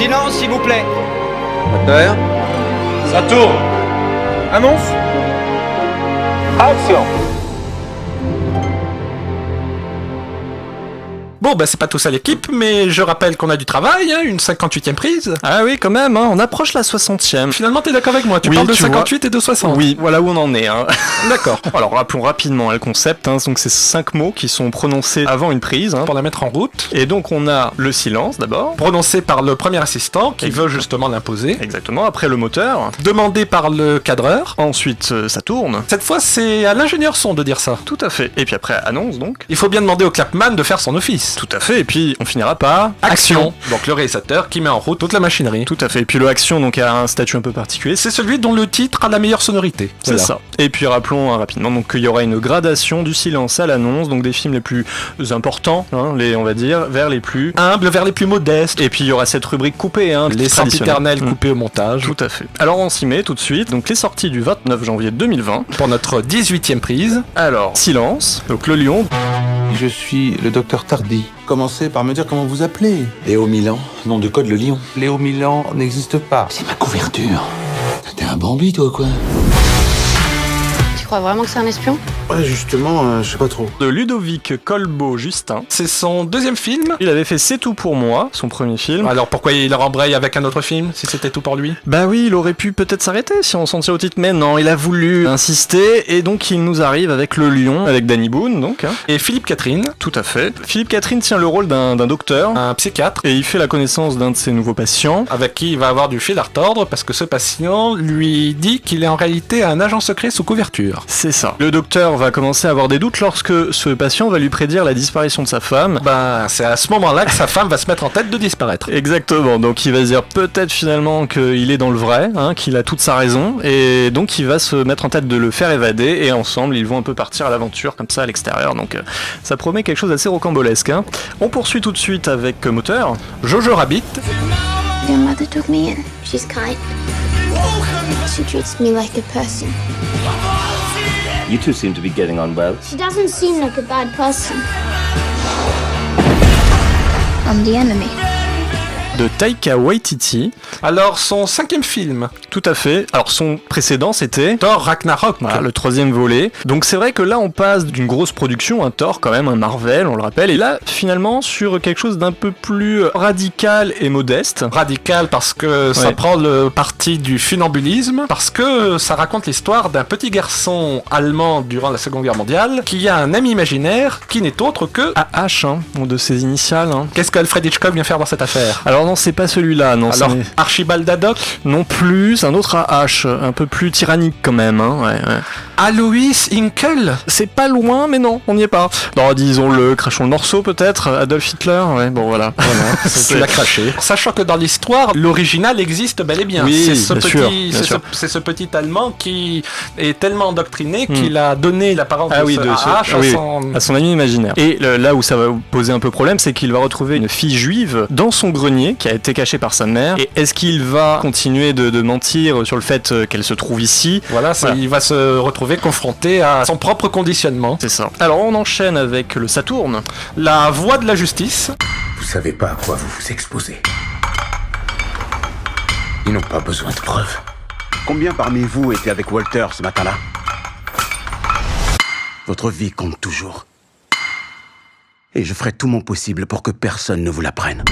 Silence, s'il vous plaît. Moteur. Ça tourne. Annonce. Action. Bon, bah c'est pas tout ça l'équipe, mais je rappelle qu'on a du travail, hein, une 58e prise. Ah oui, quand même, hein, on approche la 60e. Finalement, t'es d'accord avec moi, tu parles de 58 et de 60. Oui, voilà où on en est. Hein. D'accord. Alors, rappelons rapidement le concept. Hein, donc, c'est 5 mots qui sont prononcés avant une prise. Hein, pour la mettre en route. Et donc, on a le silence, d'abord. Prononcé par le premier assistant, qui veut justement l'imposer. Exactement. Après, le moteur. Demandé par le cadreur. Ensuite, ça tourne. Cette fois, c'est à l'ingénieur son de dire ça. Tout à fait. Et puis après, annonce, donc. Il faut bien demander au clapman de faire son office. Tout à fait, et puis on finira par action. Donc le réalisateur qui met en route toute la machinerie. Tout à fait, et puis le action donc a un statut un peu particulier. C'est celui dont le titre a la meilleure sonorité. C'est ça. Et puis rappelons rapidement donc qu'il y aura une gradation du silence à l'annonce, donc des films les plus importants, hein, on va dire, vers les plus humbles, vers les plus modestes. Et puis il y aura cette rubrique coupée, hein, les sempiternels coupés au montage. Tout à fait. Alors on s'y met tout de suite, donc les sorties du 29 janvier 2020. Pour notre 18e prise. Alors, silence, donc le lion. Je suis le docteur Tardy. Commencez par me dire comment vous appelez. Léo Milan, nom de code le lion. Léo Milan n'existe pas. C'est ma couverture. T'es un bandit toi quoi? Tu crois vraiment que c'est un espion? Ouais, justement, je sais pas trop. De Ludovic Colbeau-Justin. C'est son deuxième film. Il avait fait C'est tout pour moi, son premier film. Alors pourquoi il rembraye avec un autre film, si c'était tout pour lui? Bah oui, il aurait pu peut-être s'arrêter si on s'en tient au titre, mais non, il a voulu insister, et donc il nous arrive avec Le Lion, avec Danny Boone, donc. Hein. Et Philippe Catherine. Tout à fait. Philippe Catherine tient le rôle d'un docteur. Un psychiatre. Et il fait la connaissance d'un de ses nouveaux patients. Avec qui il va avoir du fil à retordre, parce que ce patient lui dit qu'il est en réalité un agent secret sous couverture. C'est ça. Le docteur va commencer à avoir des doutes lorsque ce patient va lui prédire la disparition de sa femme. Ben, c'est à ce moment-là que sa femme va se mettre en tête de disparaître. Exactement, donc il va se dire peut-être finalement qu'il est dans le vrai, hein, qu'il a toute sa raison, et donc il va se mettre en tête de le faire évader, et ensemble ils vont un peu partir à l'aventure comme ça à l'extérieur, donc ça promet quelque chose d'assez rocambolesque. Hein. On poursuit tout de suite avec moteur. Jojo Rabbit. Your mother took me in. She's kind. She treats me like a person. You two seem to be getting on well. She doesn't seem like a bad person. I'm the enemy. De Taika Waititi. Alors, son 5e film. Tout à fait. Alors, son précédent, c'était Thor Ragnarok. Voilà, le 3e volet. Donc, c'est vrai que là, on passe d'une grosse production, un Thor quand même, un Marvel, on le rappelle, et là, finalement, sur quelque chose d'un peu plus radical et modeste. Radical parce que ça prend le parti du funambulisme, parce que ça raconte l'histoire d'un petit garçon allemand durant la Seconde Guerre mondiale qui a un ami imaginaire qui n'est autre que AH, hein, de ses initiales. Hein. Qu'est-ce qu'Alfred Hitchcock vient faire dans cette affaire? Alors non, c'est pas celui-là, non. Alors, Archibald Haddock? Non plus, c'est un autre AH, un peu plus tyrannique quand même, hein, ouais. Alois Hinkel? C'est pas loin, mais non, on n'y est pas. Non, disons-le, crachons le morceau peut-être, Adolf Hitler, ouais, bon voilà. Tu l'as craché. Sachant que dans l'histoire, l'original existe bel et bien. Oui, c'est ce bien petit, sûr. c'est ce petit Allemand qui est tellement endoctriné qu'il a donné l'apparence de à son ami imaginaire. Et là où ça va poser un peu problème, c'est qu'il va retrouver une fille juive dans son grenier, qui a été cachée par sa mère. Et est-ce qu'il va continuer de mentir sur le fait qu'elle se trouve ici? Voilà. Il va se retrouver confronté à son propre conditionnement. C'est ça. Alors on enchaîne avec le Saturne. La voie de la justice. Vous savez pas à quoi vous vous exposez. Ils n'ont pas besoin de preuves. Combien parmi vous étaient avec Walter ce matin-là? Votre vie compte toujours. Et je ferai tout mon possible pour que personne ne vous la prenne.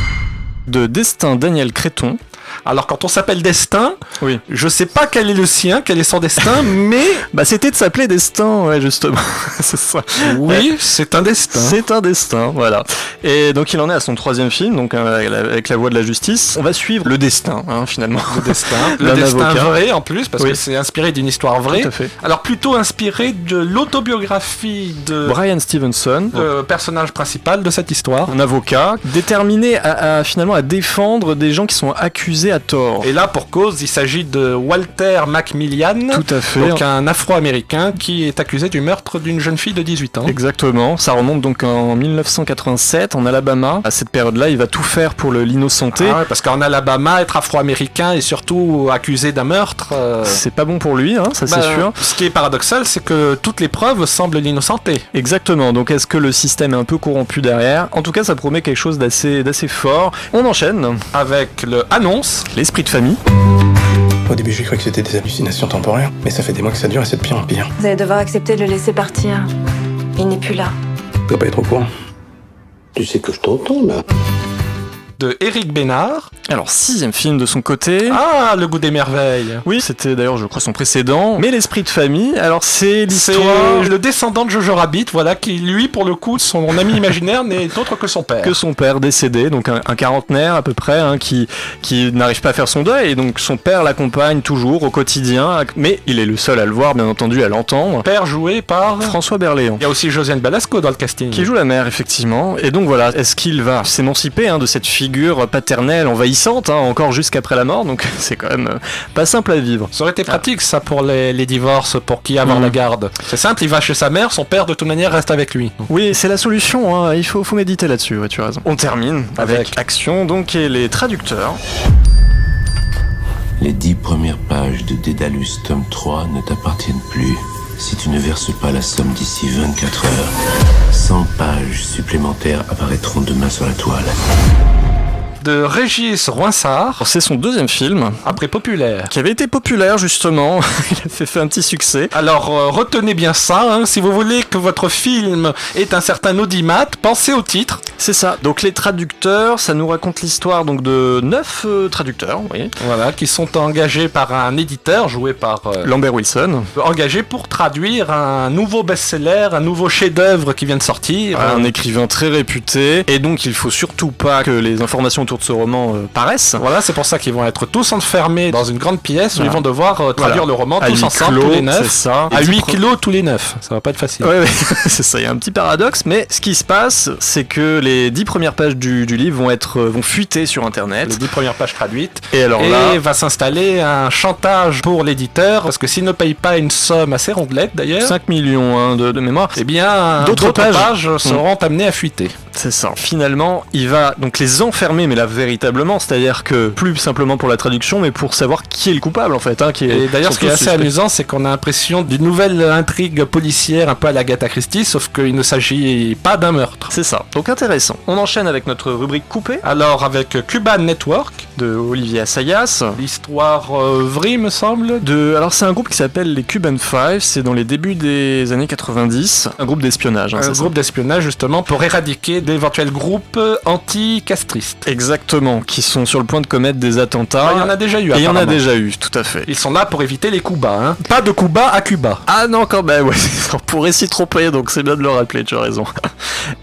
De Destin Daniel Créton. Alors quand on s'appelle Destin, oui. Je sais pas quel est le sien, quel est son destin, mais... Bah c'était de s'appeler Destin, ouais justement, c'est ça. Oui, c'est un destin. C'est un destin, voilà. Et donc il en est à son 3e film, donc avec La Voie de la Justice. On va suivre le destin, hein, finalement. Le destin. Le destin vrai en plus, parce que c'est inspiré d'une histoire vraie. Tout à fait. Alors plutôt inspiré de l'autobiographie de... Brian Stevenson. Le personnage principal de cette histoire. Un avocat déterminé finalement à défendre des gens qui sont accusés à tort. Et là, pour cause, il s'agit de Walter Macmillan. Tout à fait. Donc un Afro-Américain qui est accusé du meurtre d'une jeune fille de 18 ans. Exactement. Ça remonte donc en 1987, en Alabama. À cette période-là, il va tout faire pour l'innocenter. Ah ouais, parce qu'en Alabama, être Afro-Américain et surtout accusé d'un meurtre... C'est pas bon pour lui, hein, ça c'est sûr. Ce qui est paradoxal, c'est que toutes les preuves semblent l'innocenter. Exactement. Donc est-ce que le système est un peu corrompu derrière? En tout cas, ça promet quelque chose d'assez fort. On On enchaîne avec le Annonce. l'esprit de famille. Au début, j'ai cru que c'était des hallucinations temporaires, mais ça fait des mois que ça dure et c'est de pire en pire. Vous allez devoir accepter de le laisser partir. Il n'est plus là. Tu dois pas être au courant. Tu sais que je t'entends, là. De Éric Bénard. Alors 6e film de son côté. Ah, Le Goût des merveilles. Oui, c'était d'ailleurs je crois son précédent. Mais l'esprit de famille, alors c'est C'est l'histoire le descendant de Jojo Rabbit, voilà, qui lui, pour le coup, son ami imaginaire n'est autre que son père. que son père décédé, donc un quarantenaire à peu près, hein, qui n'arrive pas à faire son deuil, et donc son père l'accompagne toujours au quotidien, mais il est le seul à le voir, bien entendu, à l'entendre. Père joué par... François Berléand. Il y a aussi Josiane Balasco dans le casting. Qui joue la mère, effectivement. Et donc voilà, est-ce qu'il va s'émanciper de cette figure paternelle envahissante, encore jusqu'après la mort, donc c'est quand même pas simple à vivre. Ça aurait été pratique, ça, pour les divorces, pour qui avoir la garde. C'est simple, il va chez sa mère, son père, de toute manière, reste avec lui. Oui, c'est la solution, il faut méditer là-dessus, ouais, tu as raison. On termine avec Action, donc, et les traducteurs. Les 10 premières pages de Dédalus tome 3 ne t'appartiennent plus. Si tu ne verses pas la somme d'ici 24 heures, 100 pages supplémentaires apparaîtront demain sur la toile. De Régis Roinsard, C'est son 2e film, après Populaire. qui avait été populaire justement, il a fait un petit succès. Alors, retenez bien ça, si vous voulez que votre film ait un certain audimat, pensez au titre. C'est ça, donc les traducteurs, ça nous raconte l'histoire donc de 9 traducteurs, oui. Voilà, qui sont engagés par un éditeur, joué par... Lambert Wilson, engagés pour traduire un nouveau best-seller, un nouveau chef-d'œuvre qui vient de sortir. un écrivain très réputé, et donc il faut surtout pas que les informations autour de ce roman paraissent. Voilà, c'est pour ça qu'ils vont être tous enfermés dans une grande pièce où Voilà. ils vont devoir traduire le roman À tous huis ensemble, clos, tous les 9. c'est ça. À Et 8 kilos, tous les 9. Ça va pas être facile. Ouais, c'est ça, il y a un petit paradoxe, mais ce qui se passe, c'est que les 10 premières pages du livre vont fuiter sur internet. Les 10 premières pages traduites. Et alors Et là, va s'installer un chantage pour l'éditeur, parce que s'il ne paye pas une somme assez rondelette d'ailleurs, 5 millions de mémoire, eh bien D'autres d'autres pages seront amenées à fuiter. c'est ça. Finalement, il va donc les enfermer, mais là véritablement, c'est-à-dire que plus simplement pour la traduction, mais pour savoir qui est le coupable en fait. Qui est, Et d'ailleurs, sont ce qui est tous assez suspects. amusant, c'est qu'on a l'impression d'une nouvelle intrigue policière un peu à l'Agatha Christie, sauf qu'il ne s'agit pas d'un meurtre. C'est ça, donc intéressant. On enchaîne avec notre rubrique coupée Alors, avec Cuban Network, de Olivier Assayas. l'histoire vraie, me semble. Alors c'est un groupe qui s'appelle les Cuban Five, c'est dans les débuts des années 90, un groupe d'espionnage. Un c'est ça. groupe d'espionnage, justement, pour éradiquer d'éventuels groupes anti-castristes. Exactement, qui sont sur le point de commettre des attentats. Il y en a déjà eu, Et il y en a apparemment. déjà eu, tout à fait. Ils sont là pour éviter les coups bas, Pas de coups bas à Cuba. Ah non, quand même, ouais, on pourrait s'y tromper, donc c'est bien de le rappeler, tu as raison.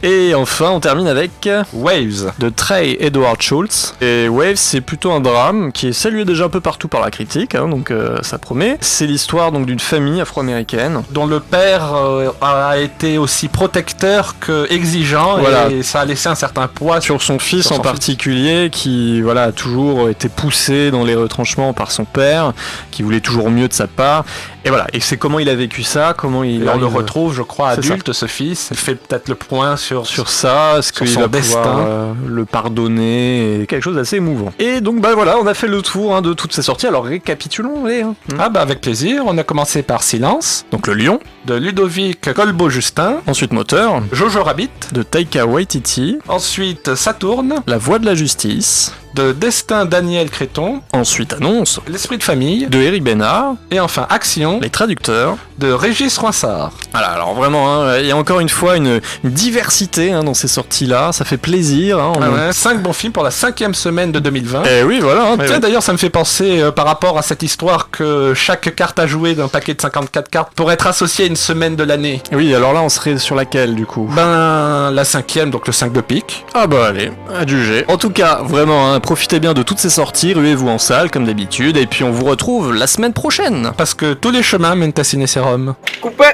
Et enfin, on termine avec Waves. de Trey Edward Schultz. Et Waves, c'est plutôt un drame qui est salué déjà un peu partout par la critique, donc ça promet. C'est l'histoire donc d'une famille afro-américaine. Dont le père a été aussi protecteur que exigeant, Voilà. et ça a laissé un certain poids Sur son fils Sur son en particulier, qui a toujours été poussé dans les retranchements par son père, qui voulait toujours mieux de sa part. Et voilà, et c'est comment il a vécu ça, comment il Et on le arrive retrouve, je crois, C'est ça. adulte, ce fils. Il fait peut-être le point sur ça, est-ce sur qu'il son va destin. pouvoir le pardonner, et quelque chose d'assez émouvant. Et donc voilà, on a fait le tour de toutes ces sorties, alors récapitulons-les. Ah bah avec plaisir, on a commencé par Silence, Donc le Lion, de Ludovic Colbeau-Justin, ensuite Moteur, Jojo Rabbit, de Taika Waititi, ensuite Saturne, La Voix de la Justice, de Destin Daniel Créton, ensuite Annonce, L'Esprit de famille, de Éric Bénard, et enfin Action, Les Traducteurs. de Régis Roinsard. Voilà, alors vraiment, il y a encore une fois une diversité dans ces sorties-là, ça fait plaisir. 5 bons films pour la 5e semaine de 2020. Et oui, voilà. Tiens, d'ailleurs, ça me fait penser par rapport à cette histoire que chaque carte à jouer d'un paquet de 54 cartes pourrait être associée à une semaine de l'année. Oui, alors là, on serait sur laquelle du coup? Ben, la 5e, donc le 5 de pique. Ah bah allez, à juger. En tout cas, vraiment, profitez bien de toutes ces sorties, ruez-vous en salle comme d'habitude, et puis on vous retrouve la semaine prochaine. Parce que tous les chemins mènent à Ciné Sérum. Coupé.